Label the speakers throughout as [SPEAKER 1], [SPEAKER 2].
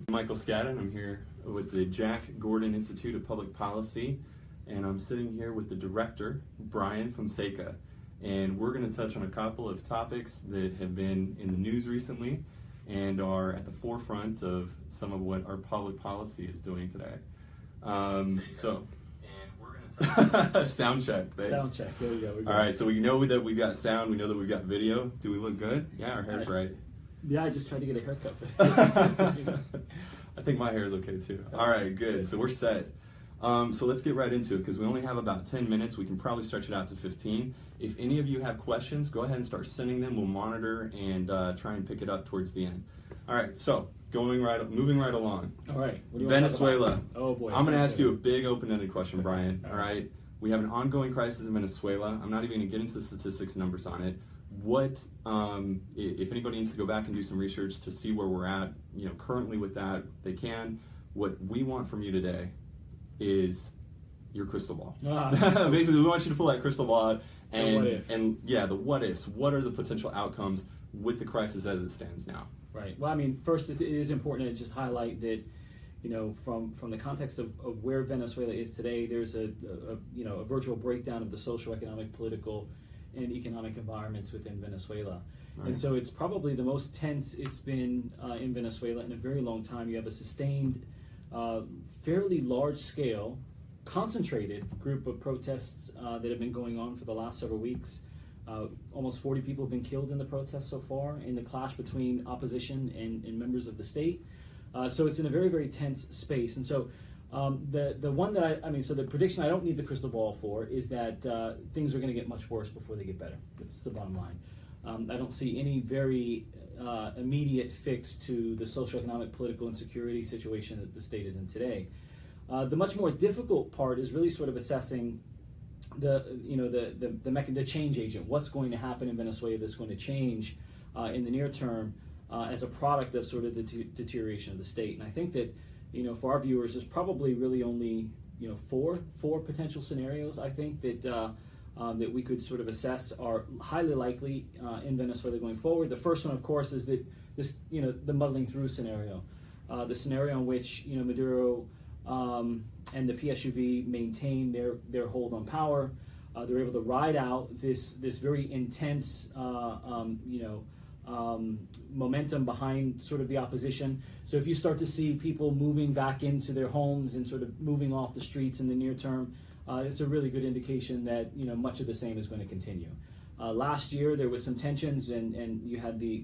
[SPEAKER 1] Michael Scadden. I'm here with the Jack Gordon Institute of Public Policy, and I'm sitting here with the director, Brian Fonseca. And we're going to touch on a couple of topics that have been in the news recently and are at the forefront of some of what our public policy is doing today. Sound check. Thanks.
[SPEAKER 2] Sound check. There we go.
[SPEAKER 1] All right, so we know that we've got sound. We know that we've got video. Do we look good? Yeah, our hair's right.
[SPEAKER 2] Yeah, I just tried to get a haircut for this.
[SPEAKER 1] I think my hair is okay too. All right, good. So we're set. So let's get right into it because we only have about 10 minutes. We can probably stretch it out to 15. If any of you have questions, go ahead and start sending them. We'll monitor and try and pick it up towards the end. All right, so moving right along.
[SPEAKER 2] All right. What do you
[SPEAKER 1] Venezuela.
[SPEAKER 2] Oh boy.
[SPEAKER 1] I'm going to ask you a big open-ended question, Brian. All right. We have an ongoing crisis in Venezuela. I'm not even going to get into the statistics numbers on it. What, if anybody needs to go back and do some research to see where we're at, currently with that, they can. What we want from you today is your crystal ball. Basically, we want you to pull that crystal ball out and the what ifs. What are the potential outcomes with the crisis as it stands now?
[SPEAKER 2] Right. Well, I mean, first it is important to just highlight that, from the context of where Venezuela is today, there's a virtual breakdown of the social, economic, political, and economic environments within Venezuela. Right. And so it's probably the most tense it's been in Venezuela in a very long time. You have a sustained, fairly large scale, concentrated group of protests that have been going on for the last several weeks. Almost 40 people have been killed in the protests so far in the clash between opposition and members of the state. So it's in a very, very tense space. And so the one that so the prediction I don't need the crystal ball for is that things are going to get much worse before they get better. That's the bottom line. I don't see any very immediate fix to the social, economic, political, and security situation that the state is in today. The much more difficult part is really sort of assessing the change agent. What's going to happen in Venezuela that's going to change in the near term as a product of sort of the deterioration of the state. And I think that for our viewers, there's probably really only four potential scenarios. I think that that we could sort of assess are highly likely in Venezuela going forward. The first one, of course, is that this the muddling through scenario, the scenario in which Maduro and the PSUV maintain their hold on power. They're able to ride out this very intense momentum behind sort of the opposition. So if you start to see people moving back into their homes and sort of moving off the streets in the near term, it's a really good indication that much of the same is going to continue. Last year there was some tensions, and you had the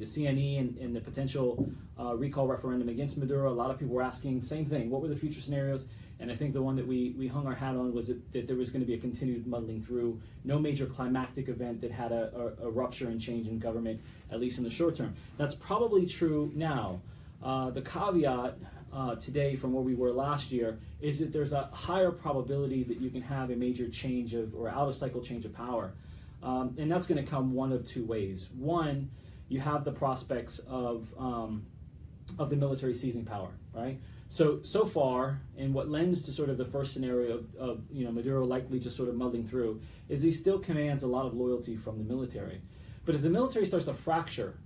[SPEAKER 2] CNE and the potential recall referendum against Maduro. A lot of people were asking same thing: what were the future scenarios? And I think the one that we hung our hat on was that there was going to be a continued muddling through, no major climactic event that had a rupture and change in government, at least in the short term. That's probably true now. The caveat today from where we were last year is that there's a higher probability that you can have a major change or out-of-cycle change of power. And that's going to come one of two ways. One, you have the prospects of the military seizing power, right? So far, and what lends to sort of the first scenario of Maduro likely just sort of muddling through, is he still commands a lot of loyalty from the military. But if the military starts to fracture,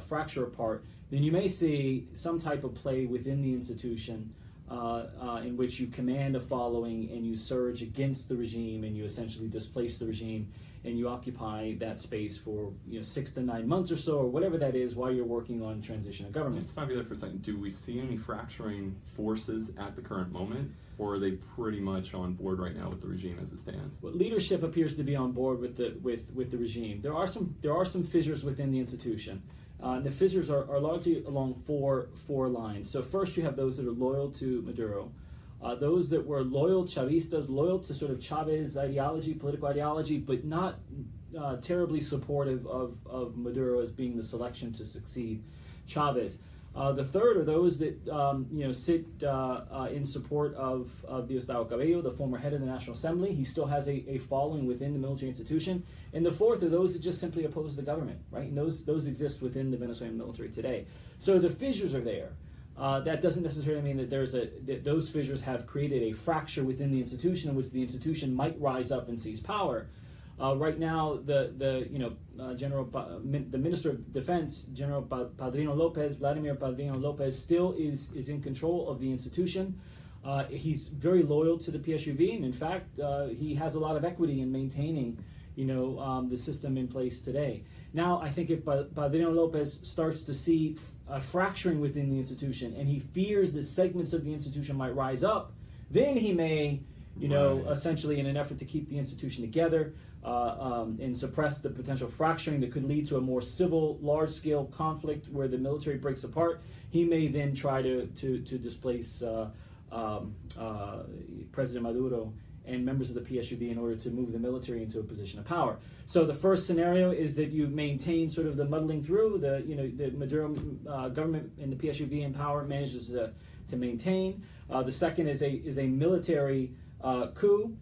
[SPEAKER 2] fracture apart, then you may see some type of play within the institution in which you command a following and you surge against the regime and you essentially displace the regime and you occupy that space for 6 to 9 months or so, or whatever that is, while you're working on transition of government.
[SPEAKER 1] Let's stop you there for a second. Do we see any fracturing forces at the current moment, or are they pretty much on board right now with the regime as it stands?
[SPEAKER 2] Well, leadership appears to be on board with the regime. There are some fissures within the institution. The fissures are largely along four lines. So first you have those that are loyal to Maduro, those that were loyal Chavistas, loyal to sort of Chavez ideology, political ideology, but not terribly supportive of Maduro as being the selection to succeed Chavez. The third are those that sit in support of Diosdado Cabello, the former head of the National Assembly. He still has a following within the military institution. And the fourth are those that just simply oppose the government, right? And those exist within the Venezuelan military today. So the fissures are there. That doesn't necessarily mean that that those fissures have created a fracture within the institution in which the institution might rise up and seize power. Right now, the Minister of Defense, General Vladimir Padrino Lopez, still is in control of the institution. He's very loyal to the PSUV, and in fact, he has a lot of equity in maintaining, the system in place today. Now, I think if Padrino Lopez starts to see a fracturing within the institution, and he fears that segments of the institution might rise up, then he may, essentially in an effort to keep the institution together and suppress the potential fracturing that could lead to a more civil, large-scale conflict where the military breaks apart, he may then try to displace President Maduro and members of the PSUV in order to move the military into a position of power. So the first scenario is that you maintain sort of the muddling through, the Maduro government and the PSUV in power manages to maintain. The second is a military coup,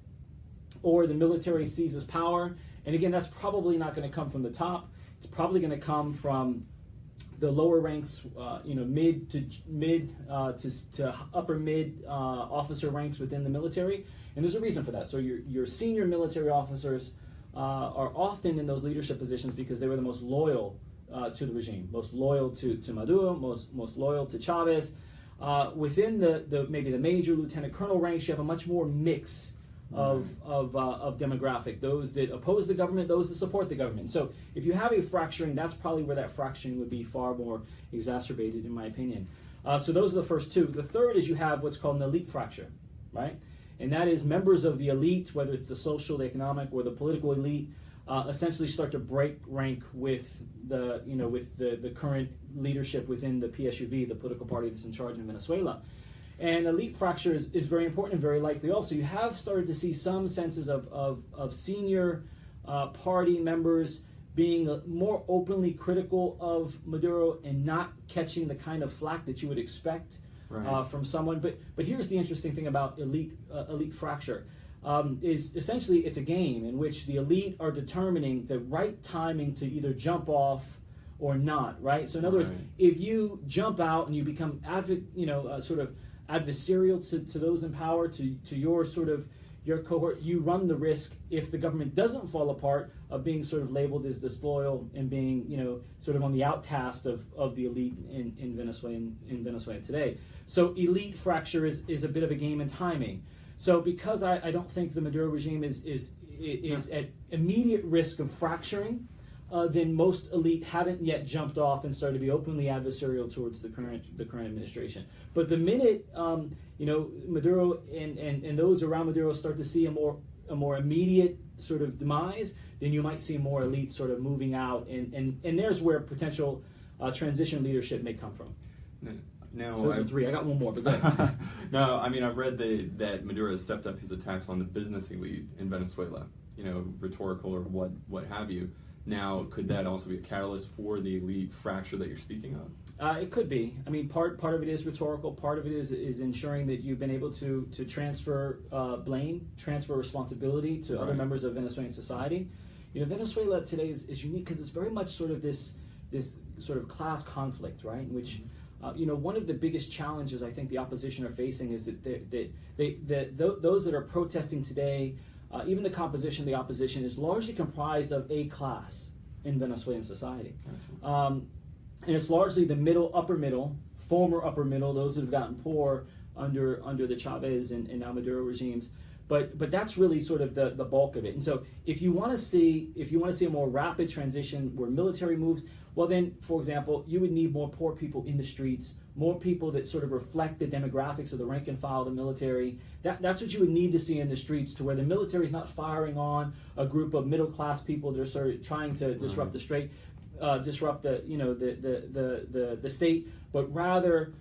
[SPEAKER 2] or the military seizes power. And again, that's probably not going to come from the top. It's probably going to come from the lower ranks, mid to upper mid officer ranks within the military. And there's a reason for that. So your senior military officers are often in those leadership positions because they were the most loyal to the regime, most loyal to Maduro, most loyal to Chavez. Within the maybe the major lieutenant colonel ranks, you have a much more mix of demographic, those that oppose the government, those that support the government. So if you have a fracturing, that's probably where that fracturing would be far more exacerbated, in my opinion. So those are the first two. The third is you have what's called an elite fracture, right? And that is members of the elite, whether it's the social, the economic, or the political elite, essentially start to break rank with the current leadership within the PSUV, the political party that's in charge in Venezuela. And elite fracture is very important and very likely also. You have started to see some senses of senior party members being more openly critical of Maduro and not catching the kind of flack that you would expect from someone. But here's the interesting thing about elite fracture. Is essentially it's a game in which the elite are determining the right timing to either jump off or not, right? So in other words, if you jump out and you become sort of adversarial to those in power, to your your cohort, you run the risk, if the government doesn't fall apart, of being sort of labeled as disloyal and being sort of on the outcast of the elite in Venezuela today. So elite fracture is a bit of a game in timing. So because I don't think the Maduro regime is at immediate risk of fracturing, then most elite haven't yet jumped off and started to be openly adversarial towards the current administration. But the minute Maduro and those around Maduro start to see a more immediate sort of demise, then you might see more elite sort of moving out, and there's where potential transition leadership may come from.
[SPEAKER 1] Now,
[SPEAKER 2] so those are three. I got one more, but go ahead.
[SPEAKER 1] No, I mean, I've read that Maduro has stepped up his attacks on the business elite in Venezuela, rhetorical or what have you. Now, could that also be a catalyst for the elite fracture that you're speaking of?
[SPEAKER 2] It could be. I mean, part of it is rhetorical. Part of it is ensuring that you've been able to transfer blame, transfer responsibility to other members of Venezuelan society. Venezuela today is unique because it's very much sort of this sort of class conflict, right? In which one of the biggest challenges I think the opposition are facing is that those that are protesting today, even the composition of the opposition is largely comprised of a class in Venezuelan society. And it's largely the middle, upper middle, former upper middle, those that have gotten poor under the Chavez and now Maduro regimes. But that's really sort of the bulk of it. And so if you want to see a more rapid transition where military moves, well then, for example, you would need more poor people in the streets, more people that sort of reflect the demographics of the rank and file of the military. That's what you would need to see in the streets, to where the military is not firing on a group of middle class people that are sort of trying to disrupt disrupt the state, but rather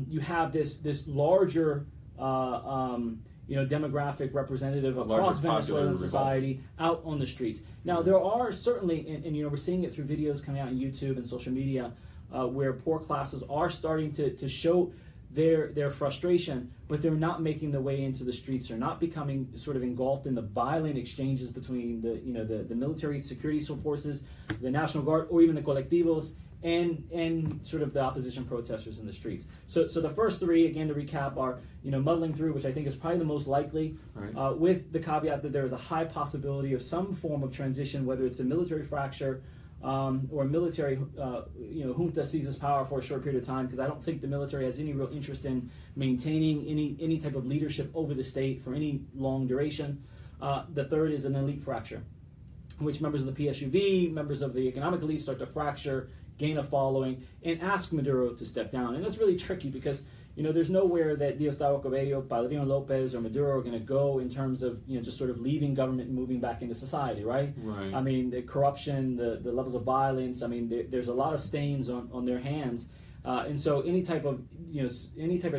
[SPEAKER 2] you have this larger demographic representative across Venezuelan society out on the streets. Now there are certainly, and we're seeing it through videos coming out on YouTube and social media, where poor classes are starting to show their frustration, but they're not making their way into the streets. They're not becoming sort of engulfed in the violent exchanges between the military security forces, the National Guard, or even the colectivos and sort of the opposition protesters in the streets. So the first three, again, to recap, are muddling through, which I think is probably the most likely,
[SPEAKER 1] right.
[SPEAKER 2] With the caveat that there is a high possibility of some form of transition, whether it's a military fracture or a military junta seizes power for a short period of time, because I don't think the military has any real interest in maintaining any type of leadership over the state for any long duration. The third is an elite fracture, in which members of the PSUV, members of the economic elite start to fracture, gain a following, and ask Maduro to step down. And that's really tricky because there's nowhere that Diosdado Cabello, Padrino Lopez, or Maduro are going to go in terms of just sort of leaving government and moving back into society, right?
[SPEAKER 1] Right.
[SPEAKER 2] I mean, the corruption, the levels of violence. I mean, there's a lot of stains on their hands, and so any type of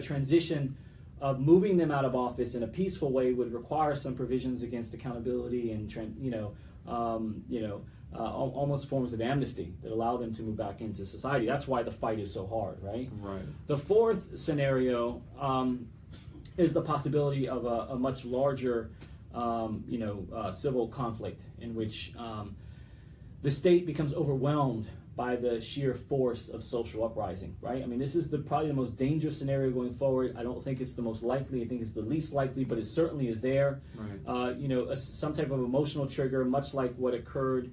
[SPEAKER 2] transition of moving them out of office in a peaceful way would require some provisions against accountability and almost forms of amnesty that allow them to move back into society. That's why the fight is so hard, right?
[SPEAKER 1] Right.
[SPEAKER 2] The fourth scenario is the possibility of a much larger, civil conflict in which the state becomes overwhelmed by the sheer force of social uprising, right? I mean, this is probably the most dangerous scenario going forward. I don't think it's the most likely. I think it's the least likely, but it certainly is there.
[SPEAKER 1] Right.
[SPEAKER 2] Some type of emotional trigger, much like what occurred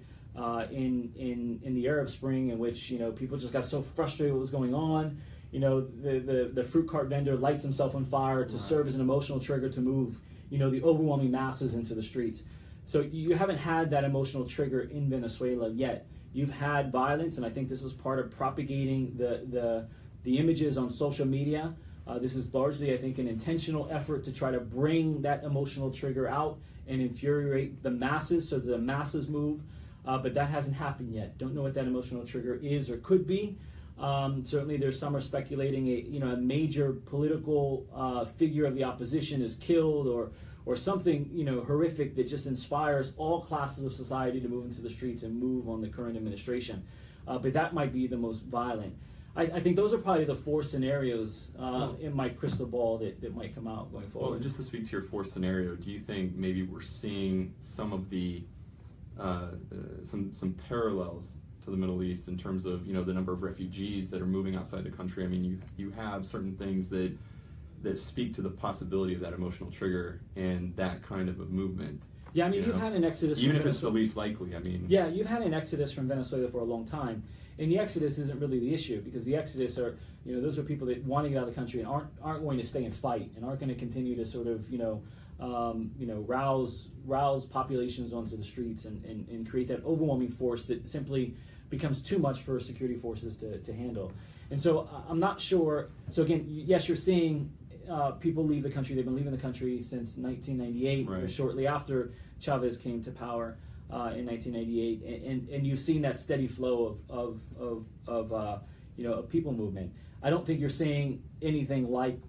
[SPEAKER 2] in the Arab Spring, in which people just got so frustrated with what was going on. The fruit cart vendor lights himself on fire to serve as an emotional trigger to move the overwhelming masses into the streets. So you haven't had that emotional trigger in Venezuela yet. You've had violence, and I think this is part of propagating the images on social media. This is largely, I think, an intentional effort to try to bring that emotional trigger out and infuriate the masses so that the masses move. But that hasn't happened yet. Don't know what that emotional trigger is or could be. Certainly, there's some are speculating a major political figure of the opposition is killed, or something horrific that just inspires all classes of society to move into the streets and move on the current administration. But that might be the most violent. I think those are probably the four scenarios in my crystal ball that might come out going forward.
[SPEAKER 1] Well, just to speak to your fourth scenario, do you think maybe we're seeing some of the some parallels to the Middle East in terms of the number of refugees that are moving outside the country? I mean, you have certain things that speak to the possibility of that emotional trigger and that kind of a movement.
[SPEAKER 2] Yeah, I mean, you've had an exodus.
[SPEAKER 1] Even if it's the least likely, I mean.
[SPEAKER 2] Yeah, you've had an exodus from Venezuela for a long time, and the exodus isn't really the issue, because the exodus are, those are people that want to get out of the country and aren't going to stay and fight and aren't going to continue to sort of, rouse populations onto the streets and create that overwhelming force that simply becomes too much for security forces to handle. And so I'm not sure. So again, yes, you're seeing people leave the country. They've been leaving the country since 1998,
[SPEAKER 1] right.
[SPEAKER 2] or shortly after Chavez came to power in 1998, and you've seen that steady flow of a people movement. I don't think you're seeing anything like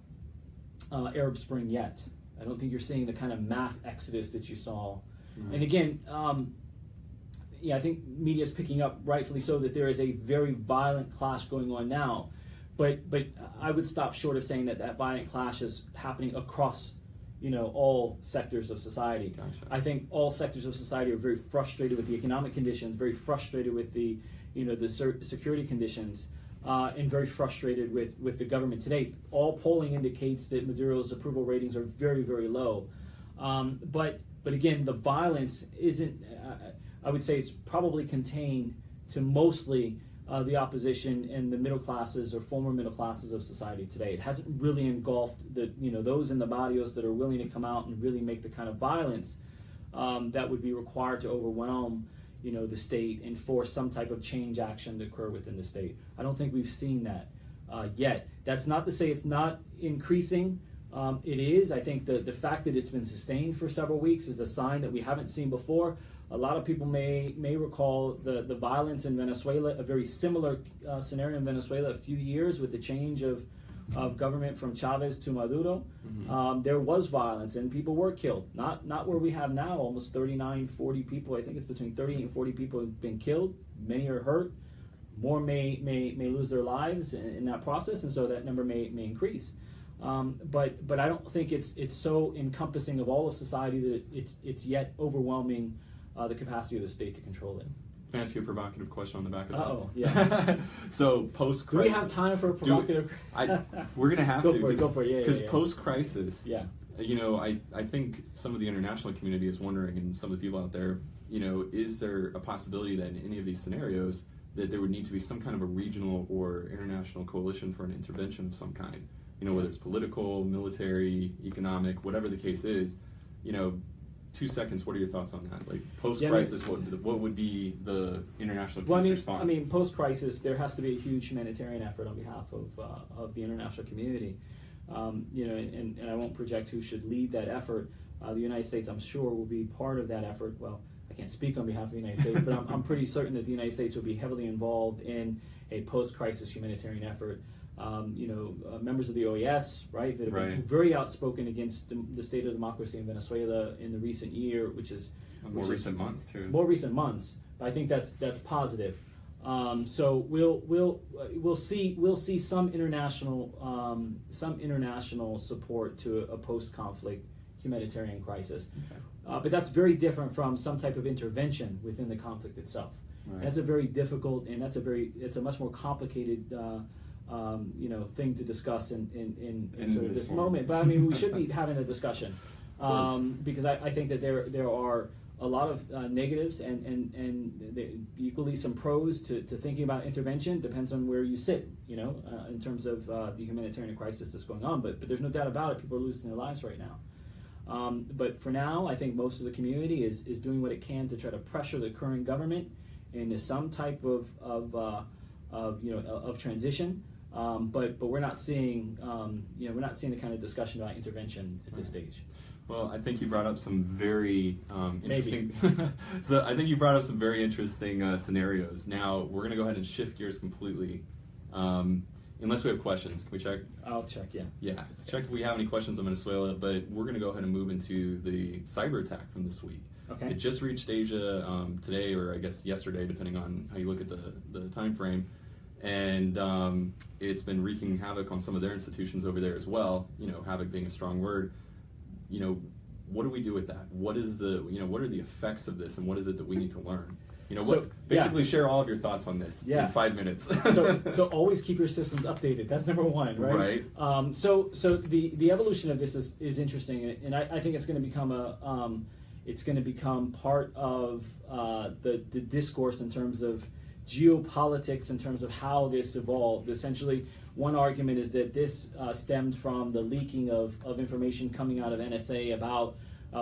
[SPEAKER 2] Arab Spring yet. I don't think you're seeing the kind of mass exodus that you saw. Mm-hmm. And again, I think media is picking up, rightfully so, that there is a very violent clash going on now. But I would stop short of saying that violent clash is happening across, all sectors of society.
[SPEAKER 1] Gotcha.
[SPEAKER 2] I think all sectors of society are very frustrated with the economic conditions, very frustrated with the security conditions, and very frustrated with the government today. All polling indicates that Maduro's approval ratings are very, very low. But again, the violence isn't. I would say it's probably contained to mostly the opposition and the middle classes or former middle classes of society today. It hasn't really engulfed those in the barrios that are willing to come out and really make the kind of violence that would be required to overwhelm the state and force some type of change action to occur within the state. I don't think we've seen that yet. That's not to say it's not increasing. It is. I think the fact that it's been sustained for several weeks is a sign that we haven't seen before. A lot of people may recall the violence in Venezuela, a very similar scenario in Venezuela a few years with the change of government from Chavez to Maduro. Mm-hmm. There was violence and people were killed. Not where we have now, almost 39, 40 people. I think it's between 38 and 40 people have been killed. Many are hurt. More may lose their lives in that process, and so that number may increase. But I don't think it's so encompassing of all of society that it's yet overwhelming the capacity of the state to control it.
[SPEAKER 1] Can I ask you a provocative question on the back of that?
[SPEAKER 2] Uh-oh, yeah.
[SPEAKER 1] So post-crisis.
[SPEAKER 2] Do we have time for a provocative?
[SPEAKER 1] We're going to have
[SPEAKER 2] go
[SPEAKER 1] to.
[SPEAKER 2] For it, go for it, yeah.
[SPEAKER 1] Because post-crisis,
[SPEAKER 2] yeah.
[SPEAKER 1] You know, I think some of the international community is wondering, and some of the people out there, you know, is there a possibility that in any of these scenarios that there would need to be some kind of a regional or international coalition for an intervention of some kind? You know, whether it's political, military, economic, whatever the case is, you know, 2 seconds, what are your thoughts on that? Like, post-crisis, what would be the international response?
[SPEAKER 2] I mean, post-crisis, there has to be a huge humanitarian effort on behalf of the international community. You know, and I won't project who should lead that effort. The United States, I'm sure, will be part of that effort. Well, I can't speak on behalf of the United States, but I'm pretty certain that the United States will be heavily involved in a post-crisis humanitarian effort. You know, members of the OAS, right, that have been very outspoken against the state of democracy in Venezuela in the recent year, which is
[SPEAKER 1] recent months too.
[SPEAKER 2] More recent months, but I think that's positive. So we'll see some international support to a post-conflict humanitarian crisis, but that's very different from some type of intervention within the conflict itself. Right. That's a very difficult and it's a much more complicated you know, thing to discuss in sort of this moment. But I mean, we should be having a discussion because I think that there are a lot of negatives and equally some pros to thinking about intervention. Depends on where you sit, you know, in terms of the humanitarian crisis that's going on. But there's no doubt about it. People are losing their lives right now. But for now, I think most of the community is doing what it can to try to pressure the current government into some type of transition. But we're not seeing we're not seeing the kind of discussion about intervention at this stage.
[SPEAKER 1] Well, I think you brought up some very interesting. So I think you brought up some very interesting scenarios. Now we're going to go ahead and shift gears completely. Unless we have questions, can we check?
[SPEAKER 2] I'll check. Yeah.
[SPEAKER 1] Yeah. Let's check if we have any questions on Venezuela. But we're going to go ahead and move into the cyber attack from this week.
[SPEAKER 2] Okay.
[SPEAKER 1] It just reached Asia today, or I guess yesterday, depending on how you look at the time frame. And it's been wreaking havoc on some of their institutions over there as well. You know, havoc being a strong word. You know, what do we do with that? What is what are the effects of this, and what is it that we need to learn? You know, basically share all of your thoughts on this in 5 minutes.
[SPEAKER 2] so always keep your systems updated. That's number one, right?
[SPEAKER 1] Right.
[SPEAKER 2] So the evolution of this is interesting, and I think it's going to become part of the discourse in terms of geopolitics, in terms of how this evolved. Essentially, one argument is that this stemmed from the leaking of information coming out of NSA about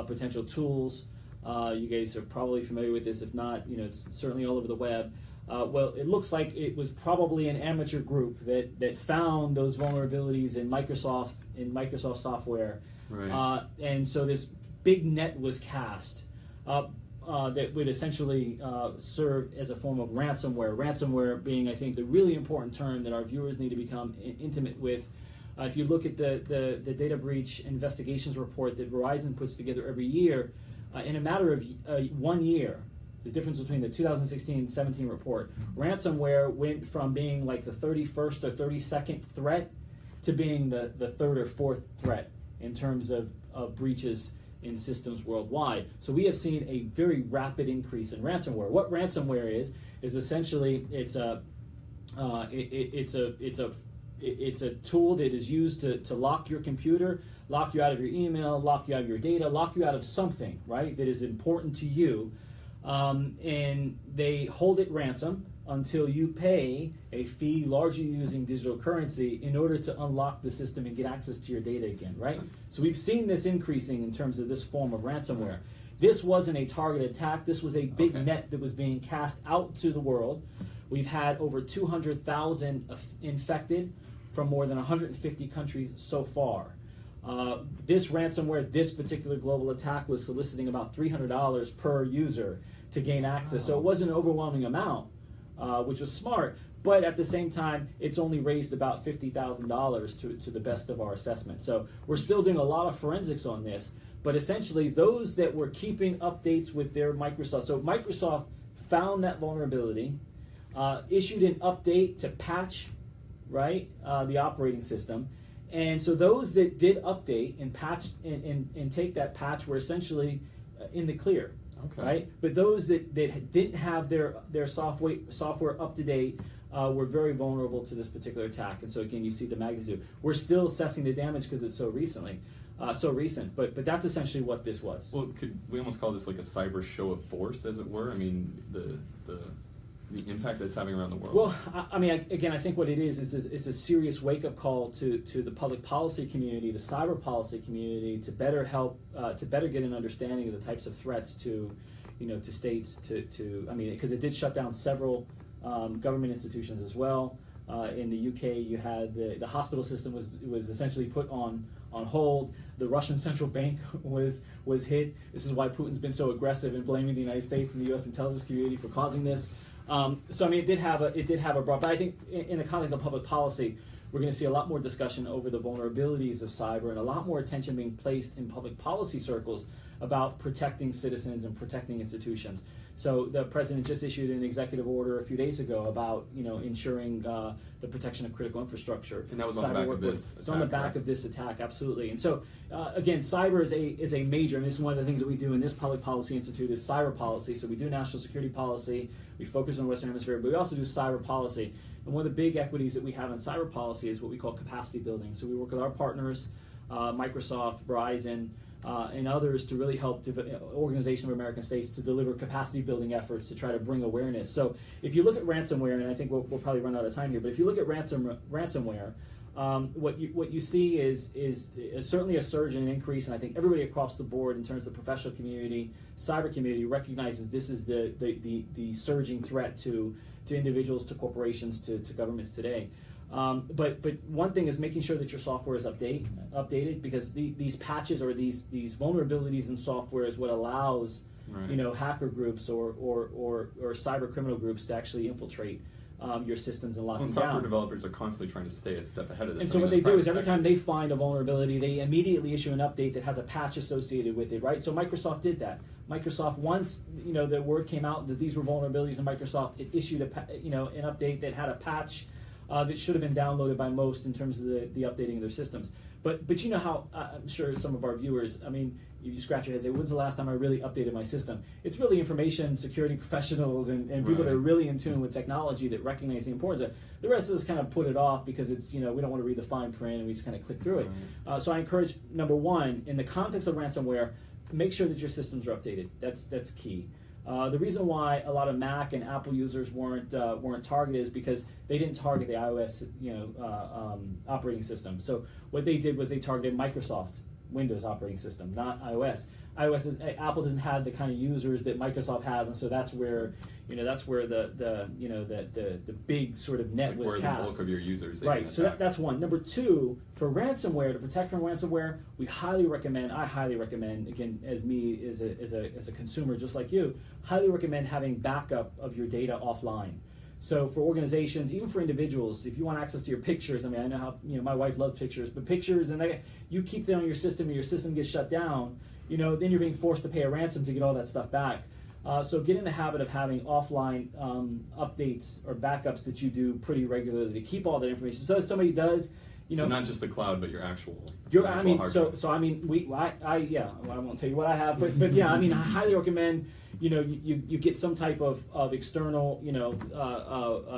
[SPEAKER 2] potential tools. You guys are probably familiar with this. If not, you know, it's certainly all over the web. Well, it looks like it was probably an amateur group that found those vulnerabilities in Microsoft software.
[SPEAKER 1] Right.
[SPEAKER 2] And so this big net was cast that would essentially serve as a form of ransomware. Ransomware being, I think, the really important term that our viewers need to become intimate with. If you look at the data breach investigations report that Verizon puts together every year, in a matter of 1 year, the difference between the 2016-17 report, ransomware went from being like the 31st or 32nd threat to being the third or fourth threat in terms of breaches in systems worldwide. So we have seen a very rapid increase in ransomware. What ransomware is essentially it's a tool that is used to lock your computer, lock you out of your email, lock you out of your data, lock you out of something, right, that is important to you. And they hold it ransom until you pay a fee, largely using digital currency, in order to unlock the system and get access to your data again, right? So we've seen this increasing in terms of this form of ransomware. This wasn't a targeted attack. This was a big net that was being cast out to the world. We've had over 200,000 infected from more than 150 countries so far. This ransomware, this particular global attack, was soliciting about $300 per user to gain access. So it wasn't an overwhelming amount, which was smart, but at the same time, it's only raised about $50,000 to the best of our assessment. So we're still doing a lot of forensics on this, but essentially those that were keeping updates with their Microsoft, so Microsoft found that vulnerability, issued an update to patch, right, the operating system, and so those that did update and patch and take that patch were essentially in the clear.
[SPEAKER 1] Okay.
[SPEAKER 2] Right? But those that didn't have their software up to date were very vulnerable to this particular attack. And so again, you see the magnitude. We're still assessing the damage because it's so recent. But that's essentially what this was.
[SPEAKER 1] Well, could we almost call this like a cyber show of force, as it were? I mean, the impact that's having around the world.
[SPEAKER 2] Well, I think what it is it's a serious wake-up call to the public policy community, the cyber policy community, to better help, to better get an understanding of the types of threats to states, because it did shut down several government institutions as well. In the UK, you had the hospital system was essentially put on hold. The Russian central bank was hit. This is why Putin's been so aggressive in blaming the United States and the U.S. intelligence community for causing this. It did have a broad. But I think in the context of public policy, we're going to see a lot more discussion over the vulnerabilities of cyber and a lot more attention being placed in public policy circles about protecting citizens and protecting institutions. So the president just issued an executive order a few days ago about ensuring the protection of critical infrastructure.
[SPEAKER 1] And that was on the back of this attack.
[SPEAKER 2] It's on the back of this attack, absolutely. And so again, cyber is a major, and this is one of the things that we do in this Public Policy Institute is cyber policy. So we do national security policy, we focus on the Western Hemisphere, but we also do cyber policy. And one of the big equities that we have in cyber policy is what we call capacity building. So we work with our partners, Microsoft, Verizon, and others to really help Organization of American States to deliver capacity building efforts to try to bring awareness. So if you look at ransomware, and I think we'll probably run out of time here, but if you look at ransomware, what you see is certainly a surge and an increase, and I think everybody across the board in terms of the professional community, cyber community recognizes this is the surging threat to individuals, to corporations, to governments today. But one thing is making sure that your software is updated, because these patches or these vulnerabilities in software is what allows hacker groups or cyber criminal groups to actually infiltrate your systems and lock them down.
[SPEAKER 1] Software developers are constantly trying to stay a step ahead of this.
[SPEAKER 2] And so what they do is every time they find a vulnerability, they immediately issue an update that has a patch associated with it, right? So Microsoft did that. Microsoft, once the word came out that these were vulnerabilities in Microsoft, it issued an update that had a patch that should have been downloaded by most in terms of the updating of their systems. But you know how, I'm sure some of our viewers, you scratch your head and say, when's the last time I really updated my system? It's really information security professionals and people that are really in tune with technology that recognize the importance of it. The rest of us kind of put it off because it's, we don't want to read the fine print and we just kind of click through it. So I encourage, number one, in the context of ransomware, make sure that your systems are updated. That's key. The reason why a lot of Mac and Apple users weren't targeted is because they didn't target the iOS operating system. So what they did was they targeted Microsoft Windows operating system, not iOS. Apple doesn't have the kind of users that Microsoft has, and so that's where the big sort of net was cast.
[SPEAKER 1] Where the bulk of your users.
[SPEAKER 2] Right. So that's one. Number two, for ransomware, to protect from ransomware, I highly recommend, again, as a consumer just like you, highly recommend having backup of your data offline. So for organizations, even for individuals, if you want access to your pictures, I know how my wife loves pictures, but pictures, and you keep them on your system and your system gets shut down, then you're being forced to pay a ransom to get all that stuff back. So get in the habit of having offline updates or backups that you do pretty regularly to keep all that information. So if somebody does,
[SPEAKER 1] so not just the cloud, but your actual.
[SPEAKER 2] I won't tell you what I have, but yeah, I highly recommend you get some type of external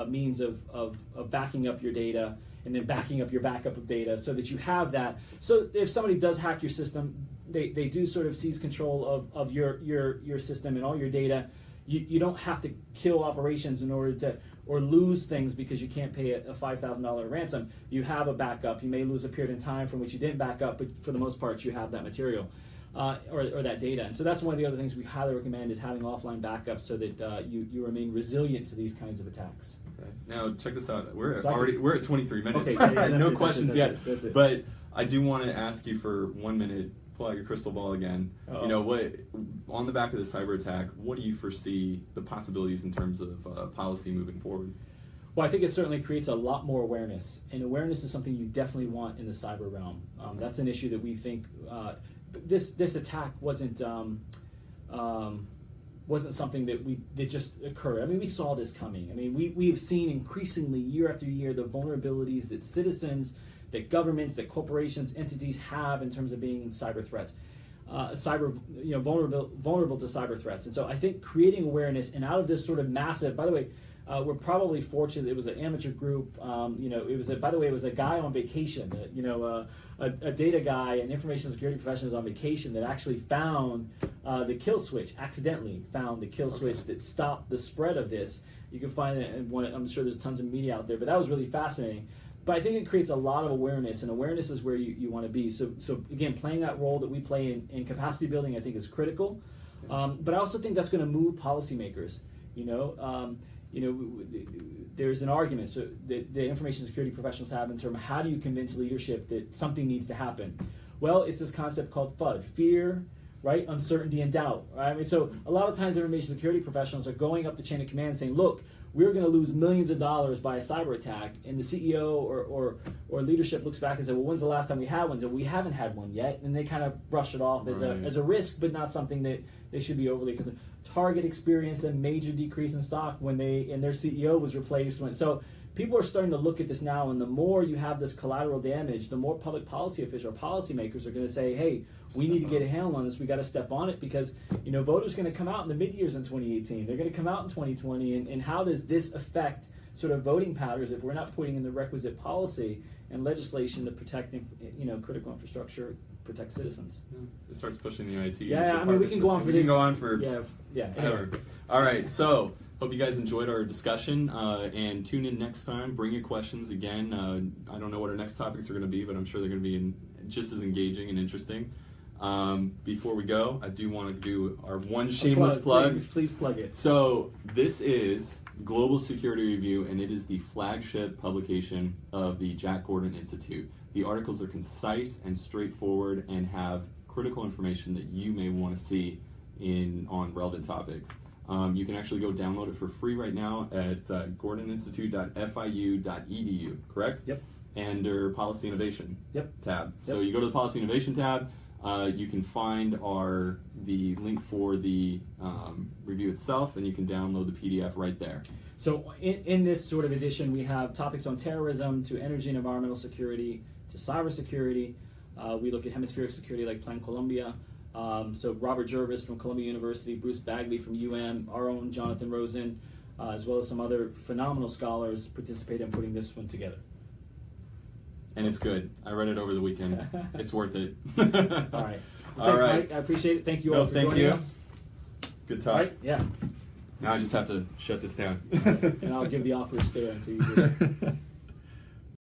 [SPEAKER 2] means of backing up your data and then backing up your backup of data so that you have that. So if somebody does hack your system, they do sort of seize control of your system and all your data. You don't have to kill operations in order to, or lose things because you can't pay a $5,000 ransom. You have a backup. You may lose a period in time from which you didn't back up, but for the most part, you have that material or that data. And so that's one of the other things we highly recommend is having offline backups so that you remain resilient to these kinds of attacks.
[SPEAKER 1] Okay. Now check this out. We're at 23 minutes.
[SPEAKER 2] Okay,
[SPEAKER 1] no questions yet.
[SPEAKER 2] That's it.
[SPEAKER 1] But I do want to ask you for 1 minute. Pull out your crystal ball again.
[SPEAKER 2] Uh-oh.
[SPEAKER 1] What on the back of the cyber attack? What do you foresee the possibilities in terms of policy moving forward?
[SPEAKER 2] Well, I think it certainly creates a lot more awareness, and awareness is something you definitely want in the cyber realm. That's an issue that we think this attack wasn't something that just occurred. We saw this coming. We have seen increasingly year after year the vulnerabilities that citizens, that governments, that corporations, entities have in terms of being cyber threats. vulnerable to cyber threats. And so I think creating awareness, and out of this sort of massive, by the way, we're probably fortunate. It was an amateur group. It was by the way, it was a guy on vacation. A data guy, an information security professional on vacation that actually found the kill switch. Accidentally found the kill switch that stopped the spread of this. You can find it, and I'm sure there's tons of media out there. But that was really fascinating. But I think it creates a lot of awareness, and awareness is where you want to be. So again, playing that role that we play in capacity building, I think is critical. But I also think that's going to move policymakers. There's an argument so that the information security professionals have in terms of how do you convince leadership that something needs to happen. Well, it's this concept called FUD, fear, right, uncertainty, and doubt. Right? I mean, so a lot of times information security professionals are going up the chain of command saying, look, we're going to lose millions of dollars by a cyber attack, and the CEO or leadership looks back and says, well, when's the last time we had one? So we haven't had one yet, and they kind of brush it off as a risk, but not something that they should be overly concerned. Target experienced a major decrease in stock when their CEO was replaced. So people are starting to look at this now, and the more you have this collateral damage, the more public policy officials or policymakers are going to say, hey, we need to get a handle on this. We got to step on it because voters are going to come out in the mid-years in 2018. They're going to come out in 2020, and how does this affect sort of voting patterns if we're not putting in the requisite policy and legislation to protect critical infrastructure, protect citizens?
[SPEAKER 1] It starts pushing the IT.
[SPEAKER 2] Yeah, I mean, we can go on for this.
[SPEAKER 1] We can go on for
[SPEAKER 2] ever.
[SPEAKER 1] All right, so hope you guys enjoyed our discussion, and tune in next time. Bring your questions again. I don't know what our next topics are going to be, but I'm sure they're going to be just as engaging and interesting. Before we go, I do want to do our one shameless plug.
[SPEAKER 2] Please plug it.
[SPEAKER 1] So this is Global Security Review, and it is the flagship publication of the Jack Gordon Institute. The articles are concise and straightforward and have critical information that you may want to see on relevant topics. You can actually go download it for free right now at gordoninstitute.fiu.edu, correct?
[SPEAKER 2] Yep.
[SPEAKER 1] And under Policy Innovation tab.
[SPEAKER 2] Yep.
[SPEAKER 1] So you go to the Policy Innovation tab, you can find the link for the review itself, and you can download the PDF right there.
[SPEAKER 2] So in this sort of edition, we have topics on terrorism to energy and environmental security to cybersecurity. We look at hemispheric security like Plan Colombia. So Robert Jervis from Columbia University, Bruce Bagley from our own Jonathan Rosen, as well as some other phenomenal scholars participate in putting this one together.
[SPEAKER 1] And it's good. I read it over the weekend. It's worth it.
[SPEAKER 2] All right. Well, thanks, Mike. I appreciate it. Thank you all for joining us.
[SPEAKER 1] Good talk.
[SPEAKER 2] All right. Yeah.
[SPEAKER 1] Now I just have to shut this down.
[SPEAKER 2] And I'll give the awkward stare until you do it.